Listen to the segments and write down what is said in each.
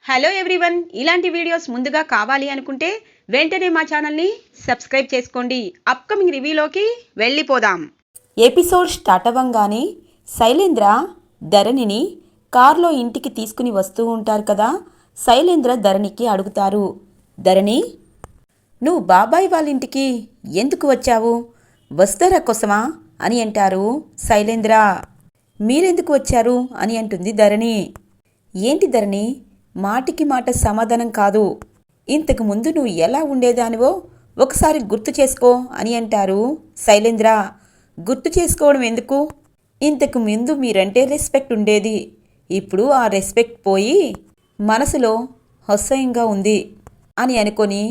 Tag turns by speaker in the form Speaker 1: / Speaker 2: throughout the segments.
Speaker 1: Hello everyone, ఇలాంటి videos ముందుగా కావాలి అనుకుంటే వెంటనే మా ఛానల్ని సబ్స్క్రైబ్ చేసుకోండి. అప్కమింగ్ రివ్యూలోకి వెళ్ళిపోదాం.
Speaker 2: ఎపిసోడ్ స్టార్ట్ అవ్వంగానే శైలేంద్ర ధరణిని కార్లో ఇంటికి తీసుకుని వస్తూ ఉంటారు కదా. శైలేంద్ర ధరణికి అడుగుతారు, ధరణి, నువ్వు బాబాయ్ వాళ్ళ ఇంటికి ఎందుకు వచ్చావు? వస్తారా కోసమా అని అంటారు శైలేంద్ర. మీరెందుకు వచ్చారు అని అంటుంది ధరణి. ఏంటి ధరణి, మాటికి మాట సమాధానం కాదు. ఇంతకు ముందు నువ్వు ఎలా ఉండేదానివో ఒకసారి గుర్తు చేసుకో అని అంటారు శైలేంద్ర. గుర్తు చేసుకోవడం ఎందుకు? ఇంతకు ముందు మీరంటే రెస్పెక్ట్ ఉండేది. ఇప్పుడు ఆ రెస్పెక్ట్ పోయి మనసులో అసహ్యంగా ఉంది అని అనుకొని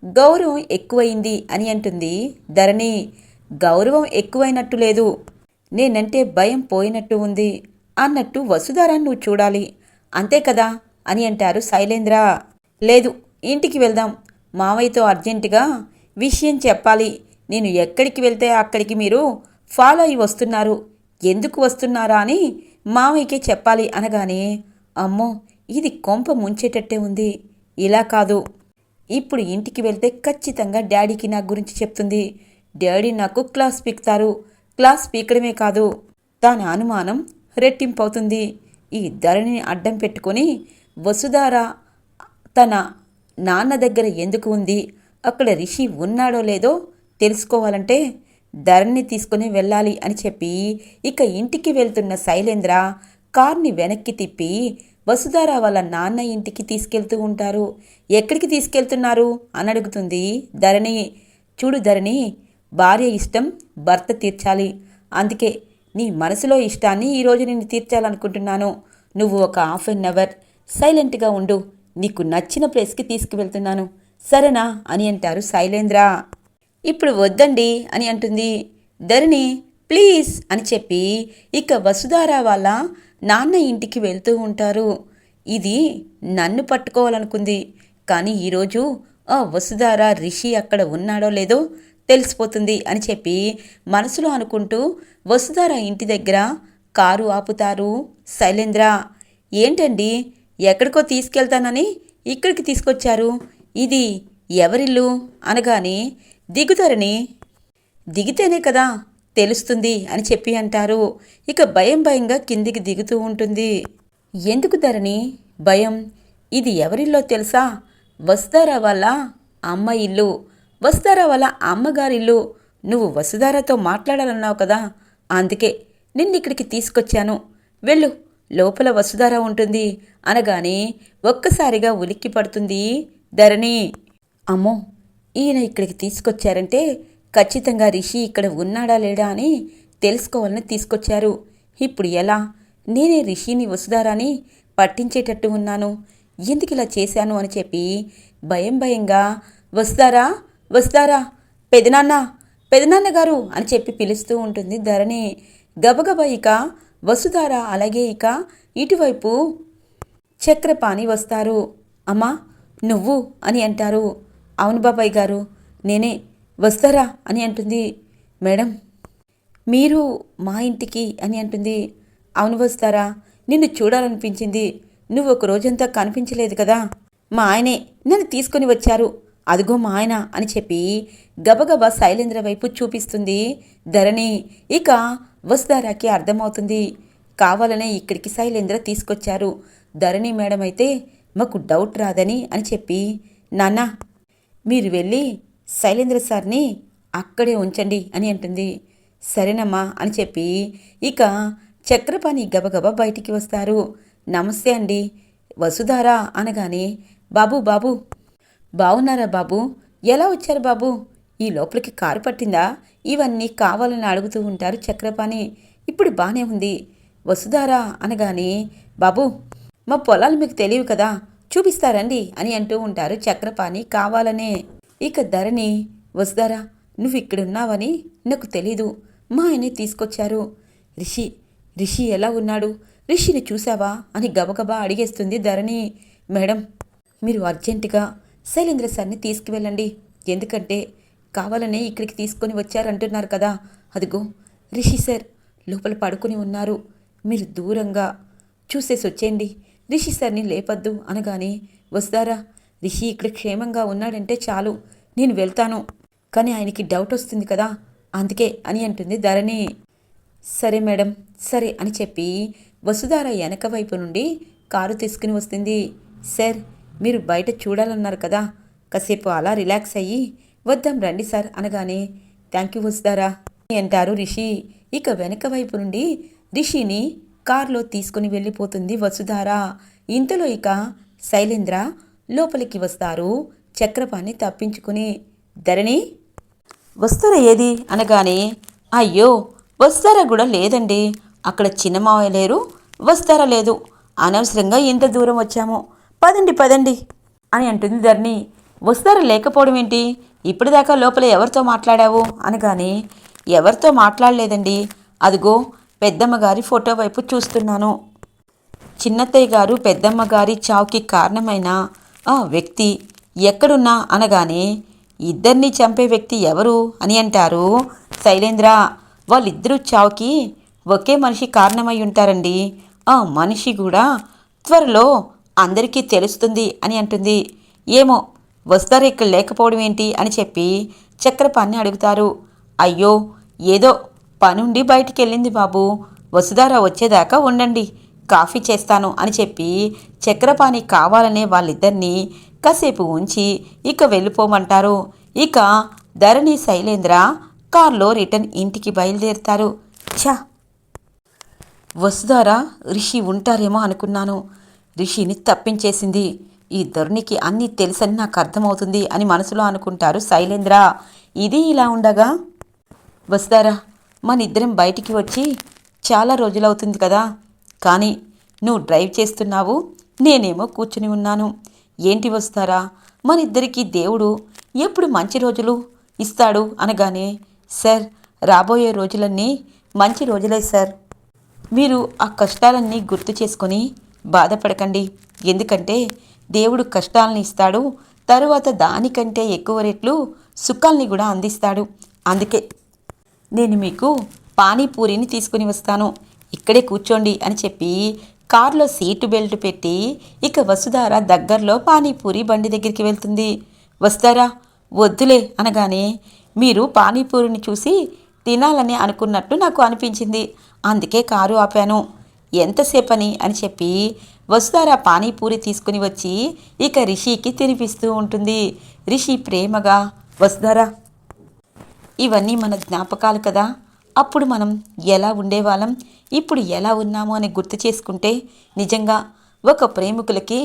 Speaker 2: గౌరవం ఎక్కువైంది అని అంటుంది ధరణి. గౌరవం ఎక్కువైనట్టు లేదు, నేనంటే భయం పోయినట్టు ఉంది అన్నట్టు వసుధారాన్ని నువ్వు చూడాలి, అంతే కదా అని అంటారు శైలేంద్ర. లేదు, ఇంటికి వెళ్దాం, మావయ్యతో అర్జెంటుగా విషయం చెప్పాలి. నేను ఎక్కడికి వెళ్తే అక్కడికి మీరు ఫాలో అయి వస్తున్నారు, ఎందుకు వస్తున్నారా అని మావయ్యకే చెప్పాలి అనగానే, అమ్మో ఇది కొంప ముంచేటట్టే ఉంది, ఇలా కాదు, ఇప్పుడు ఇంటికి వెళ్తే ఖచ్చితంగా డాడీకి నా గురించి చెప్తుంది. డాడీ నాకు క్లాస్ పీకుతారు. క్లాస్ పీకడమే కాదు, దాని అనుమానం రెట్టింపవుతుంది. ఈ ధరణిని అడ్డం పెట్టుకొని వసుధార తన నాన్న దగ్గర ఎందుకు ఉంది, అక్కడ రిషి ఉన్నాడో లేదో తెలుసుకోవాలంటే ధరణిని తీసుకుని వెళ్ళాలి అని చెప్పి ఇక ఇంటికి వెళ్తున్న శైలేంద్ర కార్ని వెనక్కి తిప్పి వసుధార వాళ్ళ నాన్న ఇంటికి తీసుకెళ్తూ ఉంటారు. ఎక్కడికి తీసుకెళ్తున్నారు అని అడుగుతుంది ధరణి. చూడు ధరణి, భార్య ఇష్టం భర్త తీర్చాలి, అందుకే నీ మనసులో ఇష్టాన్ని ఈరోజు నేను తీర్చాలనుకుంటున్నాను. నువ్వు ఒక హాఫ్ అన్ అవర్ సైలెంట్గా ఉండు, నీకు నచ్చిన ప్లేస్కి తీసుకువెళ్తున్నాను, సరేనా అని అంటారు శైలేంద్ర. ఇప్పుడు వద్దండి అని అంటుంది ధరణి. ప్లీజ్ అని చెప్పి ఇక వసుధార వాళ్ళ నాన్న ఇంటికి వెళ్తూ ఉంటారు. ఇది నన్ను పట్టుకోవాలనుకుంది, కానీ ఈరోజు ఆ వసుధార రిషి అక్కడ ఉన్నాడో లేదో తెలిసిపోతుంది అని చెప్పి మనసులో అనుకుంటూ వసుధార ఇంటి దగ్గర కారు ఆపుతారు శైలేంద్ర. ఏంటండి, ఎక్కడికో తీసుకెళ్తానని ఇక్కడికి తీసుకొచ్చారు, ఇది ఎవరిల్లు అనగానే, దిగుతారని, దిగితేనే కదా తెలుస్తుంది అని చెప్పి అంటారు. ఇక భయంగా కిందికి దిగుతూ ఉంటుంది. ఎందుకు ధరణి భయం? ఇది ఎవరిల్లో తెలుసా? వసుధార వాళ్ళ అమ్మ ఇల్లు, వసుధార వాళ్ళ అమ్మగారిల్లు. నువ్వు వసుధారతో మాట్లాడాలన్నావు కదా, అందుకే నిన్నిక్కడికి తీసుకొచ్చాను, వెళ్ళు, లోపల వసుధార ఉంటుంది అనగానే ఒక్కసారిగా ఉలిక్కి పడుతుంది ధరణి. అమ్మో, ఈయన ఇక్కడికి తీసుకొచ్చారంటే ఖచ్చితంగా రిషి ఇక్కడ ఉన్నాడా లేడా అని తెలుసుకోవాలని తీసుకొచ్చారు. ఇప్పుడు ఎలా? నేనే రిషిని వసుధారాని పట్టించేటట్టు ఉన్నాను, ఎందుకు ఇలా చేశాను అని చెప్పి భయంగా వసుధారా, వసుధారా, పెదనాన్న గారు అని చెప్పి పిలుస్తూ ఉంటుంది ధరణి. గబగబా ఇక వసుధార అలాగే ఇక ఇటువైపు చక్రపాణి వస్తారు. అమ్మా నువ్వు అని అంటారు. అవును బాబాయ్ గారు, నేనే. వస్తారా అని అంటుంది. మేడం మీరు మా ఇంటికి అని అంటుంది. అవును వస్తారా, నిన్ను చూడాలనిపించింది, నువ్వు ఒక రోజంతా కనిపించలేదు కదా, మా ఆయనే నన్ను తీసుకొని వచ్చారు, అదిగో మా ఆయన అని చెప్పి గబగబా శైలేంద్ర వైపు చూపిస్తుంది ధరణి. ఇక వసుధారాకి అర్థమవుతుంది, కావాలనే ఇక్కడికి శైలేంద్ర తీసుకొచ్చారు, ధరణి మేడం అయితే మాకు డౌట్ రాదని అని చెప్పి, నాన్న మీరు వెళ్ళి శైలేంద్ర సార్ని అక్కడే ఉంచండి అని అంటుంది. సరేనమ్మా అని చెప్పి ఇక చక్రపాణి గబగబా బయటికి వస్తారు. నమస్తే అండి వసుధార అనగానే, బాబు బాగున్నారా బాబు, ఎలా వచ్చారు బాబు, ఈ లోపలికి కారు పట్టిందా, ఇవన్నీ కావాలని అడుగుతూ ఉంటారు చక్రపాణి. ఇప్పుడు బానే ఉంది వసుధార అనగానే, బాబు మా పొలాలు మీకు తెలియవు కదా, చూపిస్తారండి అని అంటూ ఉంటారు చక్రపాణి కావాలనే. ఇక ధరణి, వసుధార నువ్వు ఇక్కడున్నావని నాకు తెలీదు, మా ఆయనే తీసుకొచ్చారు. రిషి ఎలా ఉన్నాడు, రిషిని చూసావా అని గబగబా అడిగేస్తుంది ధరణి. మేడం మీరు అర్జెంటుగా శైలేంద్ర సార్ని తీసుకువెళ్ళండి, ఎందుకంటే కావాలనే ఇక్కడికి తీసుకొని వచ్చారంటున్నారు కదా, అదిగో రిషి సార్ లోపల పడుకుని ఉన్నారు, మీరు దూరంగా చూసేసి వచ్చేయండి, రిషి సార్ని లేపద్దు అనగానే, వస్తారా, రిషి ఇక్కడ క్షేమంగా ఉన్నాడంటే చాలు, నేను వెళ్తాను, కానీ ఆయనకి డౌట్ వస్తుంది కదా, అందుకే అని అంటుంది ధరణి. సరే మేడం, సరే అని చెప్పి వసుధార వెనక వైపు నుండి కారు తీసుకుని వస్తుంది. సార్, మీరు బయట చూడాలన్నారు కదా, కాసేపు అలా రిలాక్స్ అయ్యి వద్దాం రండి సార్ అనగానే, థ్యాంక్ యూ వసుధారా అని అంటారు రిషి. ఇక వెనక వైపు నుండి రిషిని కారులో తీసుకుని వెళ్ళిపోతుంది వసుధార. ఇంతలో ఇక శైలేంద్ర లోపలికి వస్తారు చక్రపాణి తప్పించుకుని. ధరణి, వస్తారా ఏది అనగానే, అయ్యో వస్తారా కూడా లేదండి, అక్కడ చిన్నమావయ్య లేరు, వస్తారా లేదు, అనవసరంగా ఇంత దూరం వచ్చాము, పదండి పదండి అని అంటుంది ధరణి. వస్తారా లేకపోవడం ఏంటి, ఇప్పటిదాకా లోపల ఎవరితో మాట్లాడావు అనగానే, ఎవరితో మాట్లాడలేదండి, అదిగో పెద్దమ్మ గారి ఫోటో వైపు చూస్తున్నాను. చిన్నత్తయ్య గారు పెద్దమ్మ గారి చావుకి కారణమైన ఆ వ్యక్తి ఎక్కడున్నా అనగానే, ఇద్దరిని చంపే వ్యక్తి ఎవరు అని అంటారు శైలేంద్ర. వాళ్ళిద్దరూ చావుకి ఒకే మనిషి కారణమై ఉంటారండి, ఆ మనిషి కూడా త్వరలో అందరికీ తెలుస్తుంది అని అంటుంది. ఏమో వస్తారా ఇక్కడ లేకపోవడం ఏంటి అని చెప్పి చక్రపాణి అడుగుతారు. అయ్యో ఏదో పనుండి బయటికి వెళ్ళింది బాబు, వసుధార వచ్చేదాకా ఉండండి, కాఫీ చేస్తాను అని చెప్పి చక్రపాణి కావాలనే వాళ్ళిద్దరినీ కాసేపు ఉంచి ఇక వెళ్ళిపోమంటారు. ఇక ధరణి శైలేంద్ర కారులో రిటర్న్ ఇంటికి బయలుదేరుతారు. ఛా, వసుధార రిషి ఉంటారేమో అనుకున్నాను, రిషిని తప్పించేసింది, ఈ ధరణికి అన్నీ తెలుసని నాకు అర్థమవుతుంది అని మనసులో అనుకుంటారు శైలేంద్ర. ఇది ఇలా ఉండగా, వసుధార మన ఇద్దరం బయటికి వచ్చి చాలా రోజులవుతుంది కదా, కానీ నువ్వు డ్రైవ్ చేస్తున్నావు, నేనేమో కూర్చుని ఉన్నాను, ఏంటి వస్తారా, మన ఇద్దరికీ దేవుడు ఎప్పుడు మంచి రోజులు ఇస్తాడు అనగానే, సార్ రాబోయే రోజులన్నీ మంచి రోజులే సార్, మీరు ఆ కష్టాలన్నీ గుర్తు చేసుకొని బాధపడకండి, ఎందుకంటే దేవుడు కష్టాలని ఇస్తాడు, తరువాత దానికంటే ఎక్కువ రెట్లు సుఖాల్ని కూడా అందిస్తాడు, అందుకే నేను మీకు పానీపూరిని తీసుకుని వస్తాను, ఇక్కడే కూర్చోండి అని చెప్పి కారులో సీటు బెల్ట్ పెట్టి ఇక వసుధార దగ్గరలో పానీపూరి బండి దగ్గరికి వెళ్తుంది. వస్తారా, వద్దులే అనగానే, మీరు పానీపూరిని చూసి తినాలని అనుకున్నట్టు నాకు అనిపించింది, అందుకే కారు ఆపాను, ఎంతసేపని అని చెప్పి వసుధార పానీపూరి తీసుకుని వచ్చి ఇక రిషికి తినిపిస్తూ ఉంటుంది. రిషి ప్రేమగా, వసుధార ఇవన్నీ మన జ్ఞాపకాలు కదా, అప్పుడు మనం ఎలా ఉండేవాళ్ళం, ఇప్పుడు ఎలా ఉన్నాము అని గుర్తు చేసుకుంటే నిజంగా ఒక ప్రేమికులకి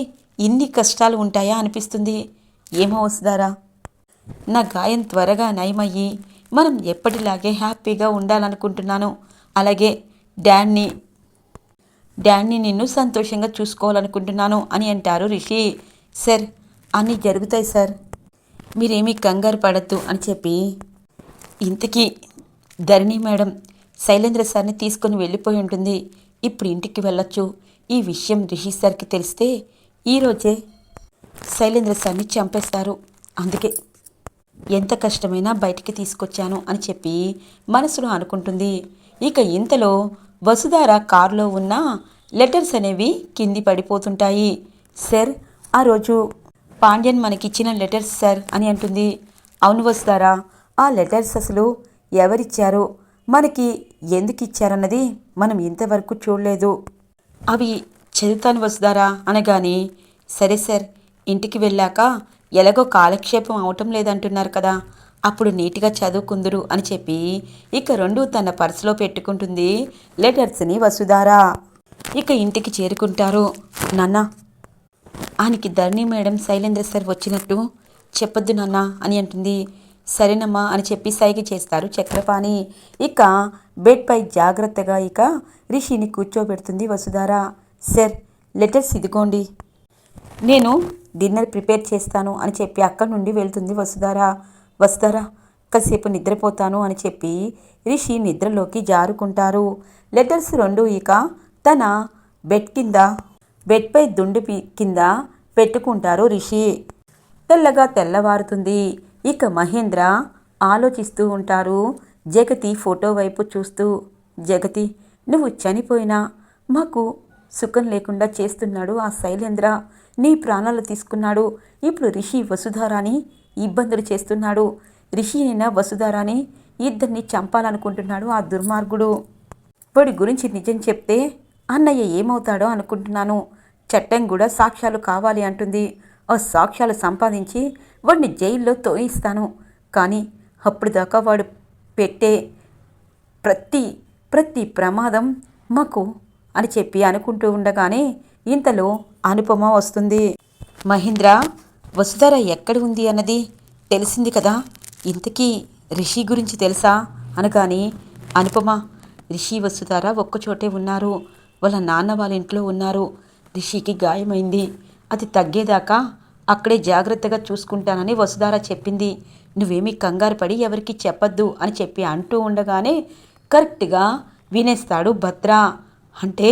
Speaker 2: ఇన్ని కష్టాలు ఉంటాయా అనిపిస్తుంది. ఏమో వసుధారా, నా గాయం త్వరగా నయమయ్యి మనం ఎప్పటిలాగే హ్యాపీగా ఉండాలనుకుంటున్నాను, అలాగే డాడ్ని నిన్ను సంతోషంగా చూసుకోవాలనుకుంటున్నాను అని అంటారు రిషి. సార్ అన్నీ జరుగుతాయి సార్, మీరేమీ కంగారు పడద్దు అని చెప్పి, ఇంతకీ ధరణి మేడం శైలేంద్ర సార్ని తీసుకొని వెళ్ళిపోయి ఉంటుంది, ఇప్పుడు ఇంటికి వెళ్ళొచ్చు, ఈ విషయం రిషి సార్కి తెలిస్తే ఈరోజే శైలేంద్ర సార్ని చంపేస్తారు, అందుకే ఎంత కష్టమైనా బయటికి తీసుకొచ్చాను అని చెప్పి మనసులో అనుకుంటుంది. ఇక ఇంతలో వసుధార కారులో ఉన్న లెటర్స్ అనేవి కింది పడిపోతుంటాయి. సార్ ఆ రోజు పాండ్యన్ మనకిచ్చిన లెటర్స్ సార్ అని అంటుంది. అవును వసుధార, ఆ లెటర్స్ అసలు ఎవరిచ్చారో, మనకి ఎందుకు ఇచ్చారన్నది మనం ఇంతవరకు చూడలేదు, అవి చదువుతాను వసుధార అనగానే, సరే సార్ ఇంటికి వెళ్ళాక ఎలాగో కాలక్షేపం అవటం లేదంటున్నారు కదా, అప్పుడు నీట్గా చదువుకుందురు అని చెప్పి ఇక రెండు తన పర్సులో పెట్టుకుంటుంది లెటర్స్ని వసుధార. ఇక ఇంటికి చేరుకుంటారు. నాన్న, ఆయనకి ధరణి మేడం శైలేంద్ర సార్ వచ్చినట్టు చెప్పొద్దు నాన్న అని అంటుంది. సరేనమ్మా అని చెప్పి సైగ చేస్తారు చక్రపాణి. ఇక బెడ్పై జాగ్రత్తగా ఇక రిషిని కూర్చోబెడుతుంది వసుధార. సార్ లెటర్స్ ఇదిగోండి, నేను డిన్నర్ ప్రిపేర్ చేస్తాను అని చెప్పి అక్కడి నుండి వెళ్తుంది వసుధార. వసుధార కాసేపు నిద్రపోతాను అని చెప్పి రిషి నిద్రలోకి జారుకుంటారు. లెటర్స్ రెండు ఇక తన బెడ్పై దుండు కింద పెట్టుకుంటారు రిషి. తెల్లగా తెల్లవారుతుంది. ఇక మహేంద్ర ఆలోచిస్తూ ఉంటారు జగతి ఫోటో వైపు చూస్తూ. జగతి, నువ్వు చనిపోయినా మాకు సుఖం లేకుండా చేస్తున్నాడు ఆ శైలేంద్ర. నీ ప్రాణాలు తీసుకున్నాడు. ఇప్పుడు రిషి వసుధారాని ఇబ్బందులు చేస్తున్నాడు. రిషినైనా వసుధారాని ఇద్దరిని చంపాలనుకుంటున్నాడు ఆ దుర్మార్గుడు. వాడి గురించి నిజం చెప్తే అన్నయ్య ఏమవుతాడో అనుకుంటున్నాను. చట్టం కూడా సాక్ష్యాలు కావాలి అంటుంది. ఆ సాక్ష్యాలు సంపాదించి వాడిని జైల్లో తోయిస్తాను. కానీ అప్పటిదాకా వాడు పెట్టే ప్రతి ప్రమాదం మాకు అని చెప్పి అనుకుంటూ ఉండగానే ఇంతలో అనుపమ వస్తుంది. మహేంద్ర, వసుధర ఎక్కడ ఉంది అన్నది తెలిసింది కదా, ఇంతకీ రిషి గురించి తెలుసా అనగాని, అనుపమ, రిషి వసుధర ఒక్కచోటే ఉన్నారు. వాళ్ళ నాన్న వాళ్ళ ఇంట్లో ఉన్నారు. రిషికి గాయమైంది, అది తగ్గేదాకా అక్కడే జాగ్రత్తగా చూసుకుంటానని వసుధార చెప్పింది. నువ్వేమీ కంగారు పడి ఎవరికి చెప్పద్దు అని చెప్పి అంటూ ఉండగానే కరెక్ట్గా వినేస్తాడు భద్ర. అంటే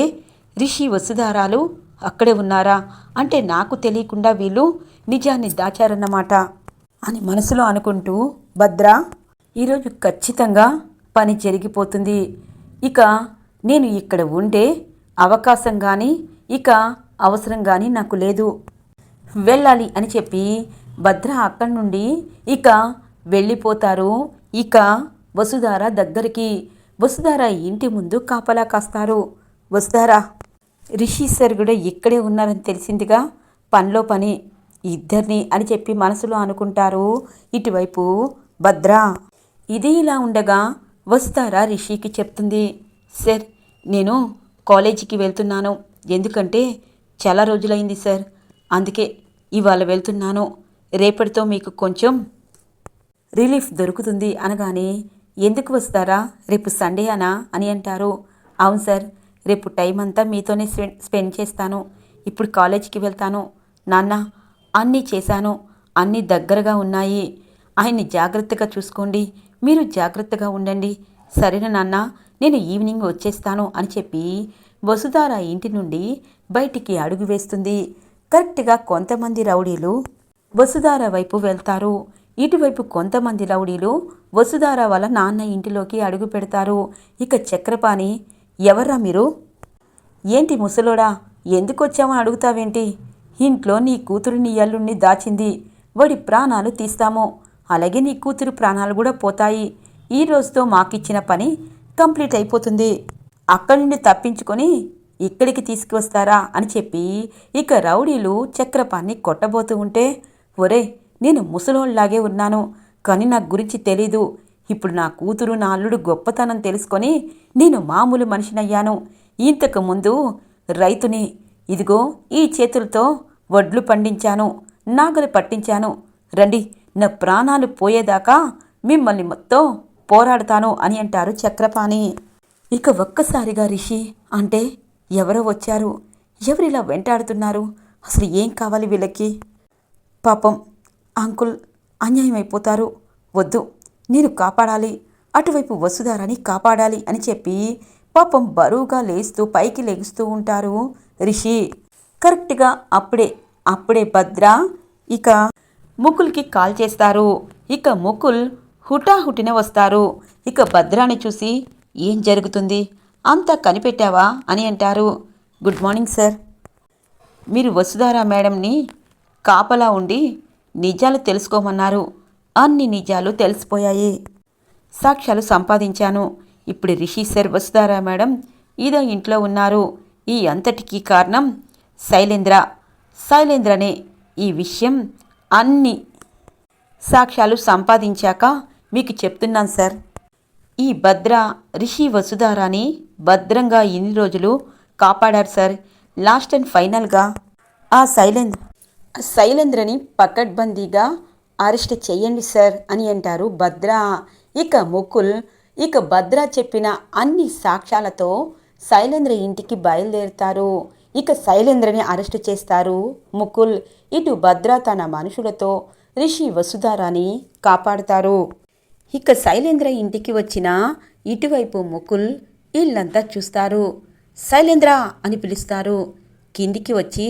Speaker 2: రిషి వసుధారాలు అక్కడే ఉన్నారా? అంటే నాకు తెలియకుండా వీళ్ళు నిజాన్ని దాచారన్నమాట అని మనసులో అనుకుంటూ భద్ర, ఈరోజు ఖచ్చితంగా పని జరిగిపోతుంది. ఇక నేను ఇక్కడ ఉండే అవకాశం కానీ ఇక అవసరం కానీ నాకు లేదు, వెళ్ళాలి అని చెప్పి భద్ర అక్కడి నుండి ఇక వెళ్ళిపోతారు. ఇక వసుధార దగ్గరికి. వసుధార ఇంటి ముందు కాపలా కాస్తారు. వసుధార, రిషి సార్ కూడా ఇక్కడే ఉన్నారని తెలిసిందిగా, పనిలో పని ఇద్దరిని అని చెప్పి మనసులో అనుకుంటారు. ఇటువైపు భద్ర. ఇది ఇలా ఉండగా వసుధార రిషికి చెప్తుంది, సార్ నేను కాలేజీకి వెళ్తున్నాను. ఎందుకంటే చాలా రోజులైంది సార్, అందుకే ఇవాళ వెళ్తున్నాను. రేపటితో మీకు కొంచెం రిలీఫ్ దొరుకుతుంది అనగానే, ఎందుకు వస్తారా, రేపు సండే అనా అని అంటారు. అవును సార్, రేపు టైం అంతా మీతోనే స్పెండ్ చేస్తాను. ఇప్పుడు కాలేజీకి వెళ్తాను. నాన్న, అన్నీ చేశాను, అన్నీ దగ్గరగా ఉన్నాయి. ఆయన్ని జాగ్రత్తగా చూసుకోండి, మీరు జాగ్రత్తగా ఉండండి. సరేనా నాన్న, నేను ఈవినింగ్ వచ్చేస్తాను అని చెప్పి వసుధార ఇంటి నుండి బయటికి అడుగు వేస్తుంది. కరెక్ట్గా కొంతమంది రౌడీలు వసుధార వైపు వెళ్తారు. ఇటువైపు కొంతమంది రౌడీలు వసుధార వాళ్ళ నాన్న ఇంటిలోకి అడుగు పెడతారు. ఇక చక్రపాణి, ఎవర్రా మీరు? ఏంటి ముసలోడా, ఎందుకు వచ్చామని అడుగుతావేంటి? ఇంట్లో నీ కూతురు నీ అల్లుణ్ణి దాచింది, వాడి ప్రాణాలు తీస్తాము, అలాగే నీ కూతురు ప్రాణాలు కూడా పోతాయి. ఈ రోజుతో మాకిచ్చిన పని కంప్లీట్ అయిపోతుంది. అక్కడి నుండి తప్పించుకొని ఇక్కడికి తీసుకువస్తారా అని చెప్పి ఇక రౌడీలు చక్రపాణి కొట్టబోతూ ఉంటే, ఒరే, నేను ముసలోళ్ళలాగే ఉన్నాను, కానీ నా గురించి తెలీదు. ఇప్పుడు నా కూతురు నా అల్లుడు గొప్పతనం తెలుసుకొని నేను మామూలు మనిషినయ్యాను. ఇంతకు ముందు రైతుని, ఇదిగో ఈ చేతులతో వడ్లు పండించాను, నాగలు పట్టించాను. రండి, నా ప్రాణాలు పోయేదాకా మిమ్మల్ని మొత్తం పోరాడతాను అని అంటారు చక్రపాణి. ఇక ఒక్కసారిగా రిషి, అంటే ఎవరో వచ్చారు, ఎవరిలా వెంటాడుతున్నారు, అసలు ఏం కావాలి వీళ్ళకి? పాపం అంకుల్ అన్యాయం అయిపోతారు, వద్దు, నేను కాపాడాలి, అటువైపు వసుధారని కాపాడాలి అని చెప్పి పాపం బరువుగా లేస్తూ పైకి లెగుస్తూ ఉంటారు రిషి. కరెక్ట్గా అప్పుడే భద్ర ఇక ముకుల్కి కాల్ చేస్తారు. ఇక ముకుల్ హుటాహుటిన వస్తారు. ఇక భద్రాని చూసి, ఏం జరుగుతుంది, అంతా కనిపెట్టావా అని అంటారు. గుడ్ మార్నింగ్ సార్, మీరు వసుధార మేడంని కాపలా ఉండి నిజాలు తెలుసుకోమన్నారు. అన్ని నిజాలు తెలిసిపోయాయి, సాక్ష్యాలు సంపాదించాను. ఇప్పుడు రిషి సార్, వసుధార మేడం ఇదో ఇంట్లో ఉన్నారు. ఈ అంతటికీ కారణం శైలేంద్రనే. ఈ విషయం అన్ని సాక్ష్యాలు సంపాదించాక మీకు చెప్తున్నాను సార్. ఈ భద్ర రిషి వసుధారాని భద్రంగా ఇన్ని రోజులు కాపాడారు సార్. లాస్ట్ అండ్ ఫైనల్గా ఆ శైలేంద్రని పకడ్బందీగా అరెస్ట్ చెయ్యండి సార్ అని అంటారు భద్ర. ఇక ముకుల్ ఇక భద్ర చెప్పిన అన్ని సాక్ష్యాలతో శైలేంద్ర ఇంటికి బయలుదేరుతారు. ఇక శైలేంద్రని అరెస్ట్ చేస్తారు ముకుల్. ఇటు భద్ర తన మనుషులతో రిషి వసుధారాని కాపాడుతారు. ఇక శైలేంద్ర ఇంటికి వచ్చిన ఇటువైపు ముకుల్ ఇల్లంతా చూస్తారు. శైలేంద్ర అని పిలుస్తారు. కిందికి వచ్చి,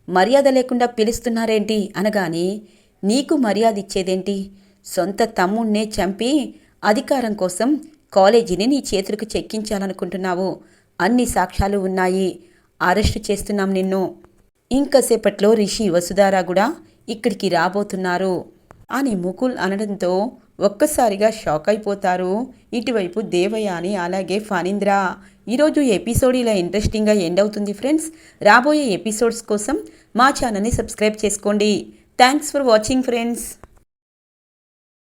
Speaker 2: మర్యాద లేకుండా పిలుస్తున్నారేంటి అనగానే, నీకు మర్యాద ఇచ్చేదేంటి, సొంత తమ్ముణ్ణే చంపి అధికారం కోసం కాలేజీని నీ చేతులకు చెక్కించాలనుకుంటున్నావు. అన్ని సాక్ష్యాలు ఉన్నాయి, అరెస్ట్ చేస్తున్నాం నిన్ను. ఇంకాసేపట్లో రిషి వసుధార కూడా ఇక్కడికి రాబోతున్నారు అని ముకుల్ అనడంతో ఒక్కసారిగా షాక్ అయిపోతారు ఇటువైపు దేవయాని అలాగే ఫణీంద్ర. ఈరోజు ఎపిసోడ్ ఇలా ఇంట్రెస్టింగ్గా ఎండ్ అవుతుంది ఫ్రెండ్స్. రాబోయే ఎపిసోడ్స్ కోసం మా ఛానల్ని సబ్స్క్రైబ్ చేసుకోండి. Thanks for watching friends.